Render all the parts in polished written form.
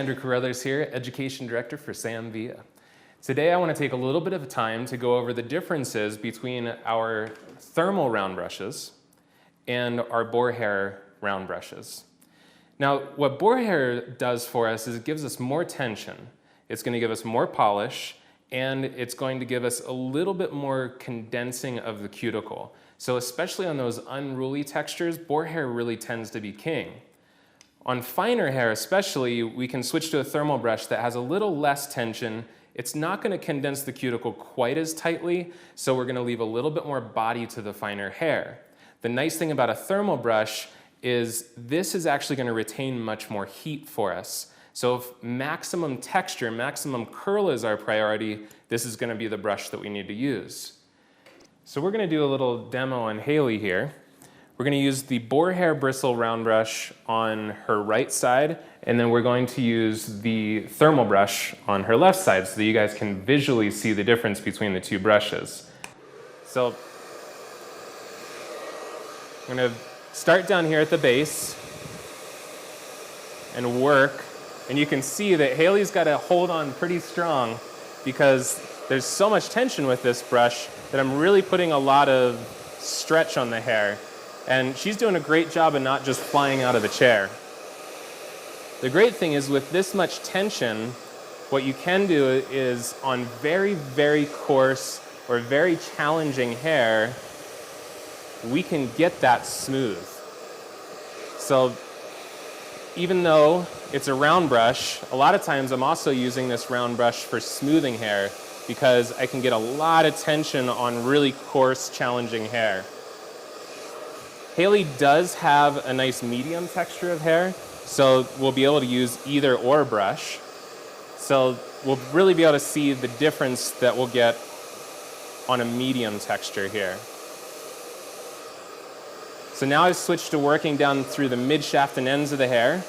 Andrew Carruthers here, Education Director for Sam Villa. Today I want to take a little bit of time to go over the differences between our thermal round brushes and our boar hair round brushes. Now, what boar hair does for us is it gives us more tension. It's going to give us more polish, and it's going to give us a little bit more condensing of the cuticle. So especially on those unruly textures, boar hair really tends to be king. On finer hair especially, we can switch to a thermal brush that has a little less tension. It's not going to condense the cuticle quite as tightly, so we're going to leave a little bit more body to the finer hair. The nice thing about a thermal brush is this is actually going to retain much more heat for us. So if maximum texture, maximum curl is our priority, this is going to be the brush that we need to use. So we're going to do a little demo on Haley here. We're going to use the Boar Hair Bristle round brush on her right side, and then we're going to use the thermal brush on her left side so that you guys can visually see the difference between the two brushes. So I'm going to start down here at the base and work, and you can see that Haley's got to hold on pretty strong because there's so much tension with this brush that I'm really putting a lot of stretch on the hair. And she's doing a great job of not just flying out of the chair. The great thing is with this much tension, what you can do is on very, very coarse or very challenging hair, we can get that smooth. So even though it's a round brush, a lot of times I'm also using this round brush for smoothing hair because I can get a lot of tension on really coarse, challenging hair. Haley does have a nice medium texture of hair, so we'll be able to use either or brush. So we'll really be able to see the difference that we'll get on a medium texture here. So now I've switched to working down through the mid-shaft and ends of the hair.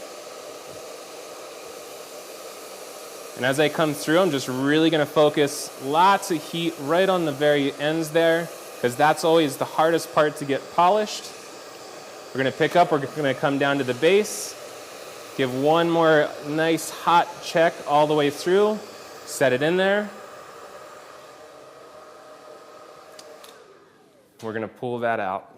And as I come through, I'm just really going to focus lots of heat right on the very ends there, because that's always the hardest part to get polished. We're going to pick up, we're going to come down to the base, give one more nice hot check all the way through, set it in there. We're going to pull that out.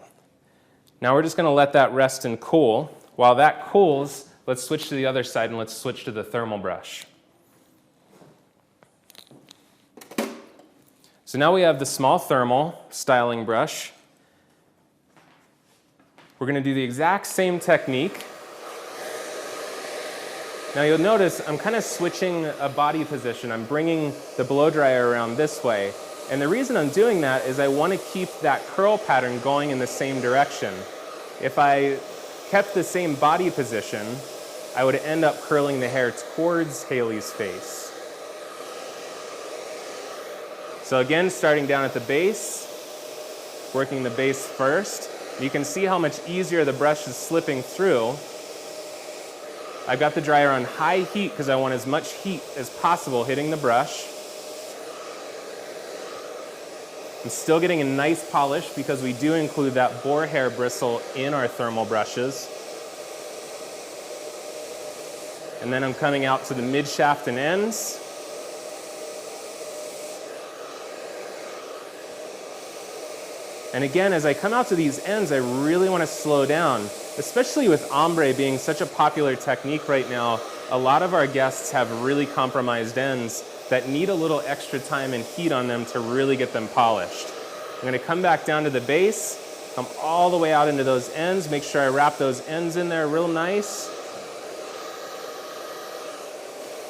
Now we're just going to let that rest and cool. While that cools, let's switch to the other side and let's switch to the thermal brush. So now we have the small thermal styling brush. We're going to do the exact same technique. Now you'll notice I'm kind of switching a body position. I'm bringing the blow dryer around this way. And the reason I'm doing that is I want to keep that curl pattern going in the same direction. If I kept the same body position, I would end up curling the hair towards Haley's face. So again, starting down at the base, working the base first. You can see how much easier the brush is slipping through. I've got the dryer on high heat because I want as much heat as possible hitting the brush. I'm still getting a nice polish because we do include that boar hair bristle in our thermal brushes. And then I'm coming out to the mid-shaft and ends. And again, as I come out to these ends, I really want to slow down, especially with ombre being such a popular technique right now. A lot of our guests have really compromised ends that need a little extra time and heat on them to really get them polished. I'm going to come back down to the base, come all the way out into those ends, make sure I wrap those ends in there real nice.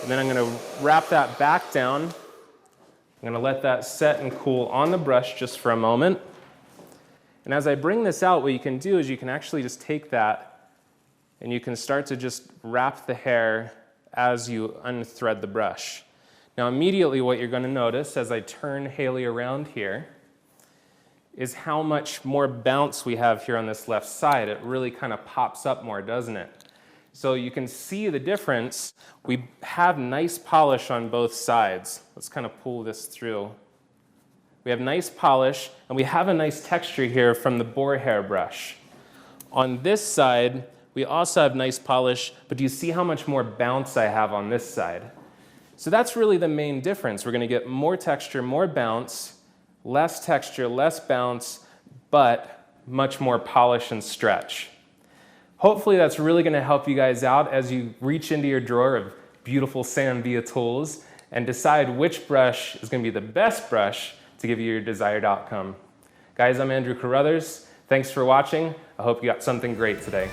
And then I'm going to wrap that back down. I'm going to let that set and cool on the brush just for a moment. And as I bring this out, what you can do is you can actually just take that and you can start to just wrap the hair as you unthread the brush. Now immediately what you're going to notice as I turn Haley around here is how much more bounce we have here on this left side. It really kind of pops up more, doesn't it? So you can see the difference. We have nice polish on both sides. Let's kind of pull this through. We have nice polish, and we have a nice texture here from the boar hair brush. On this side, We also have nice polish, but do you see how much more bounce I have on this side? So that's really the main difference. We're gonna get more texture, more bounce, less texture, less bounce, but much more polish and stretch. Hopefully that's really gonna help you guys out as you reach into your drawer of beautiful Sam Villa tools and decide which brush is gonna be the best brush to give you your desired outcome. Guys, I'm Andrew Carruthers. Thanks for watching. I hope you got something great today.